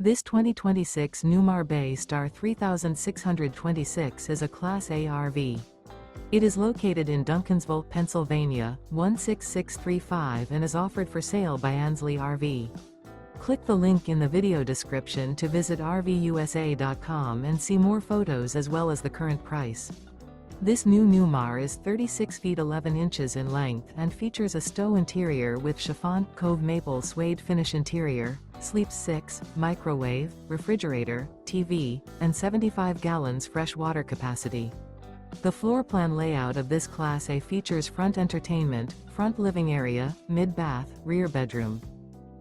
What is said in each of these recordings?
This 2026 Newmar Bay Star 3626 is a Class A RV. It is located in Duncansville, Pennsylvania, 16635 and is offered for sale by Ansley RV. Click the link in the video description to visit RVUSA.com and see more photos as well as the current price. This new Newmar is 36 feet 11 inches in length and features a Stowe Interior with Chiffon, Cove Maple Suede Finish interior, sleeps 6, microwave, refrigerator, TV, and 75 gallons fresh water capacity. The floor plan layout of this Class A features front entertainment, front living area, mid-bath, rear bedroom.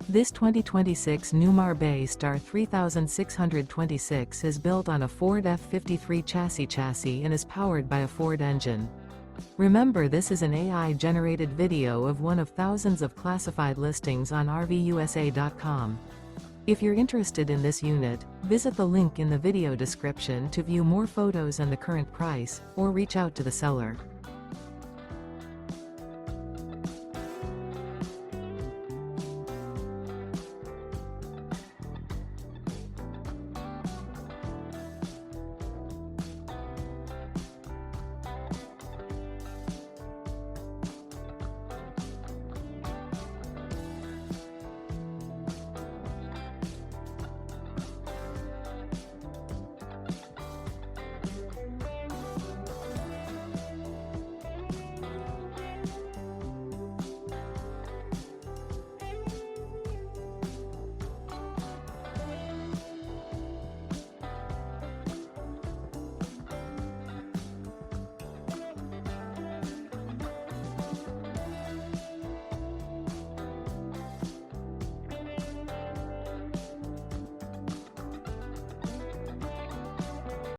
This 2026 Newmar Bay Star 3626 is built on a Ford F53 chassis and is powered by a Ford engine. Remember, this is an AI-generated video of one of thousands of classified listings on RVUSA.com. If you're interested in this unit, visit the link in the video description to view more photos and the current price, or reach out to the seller.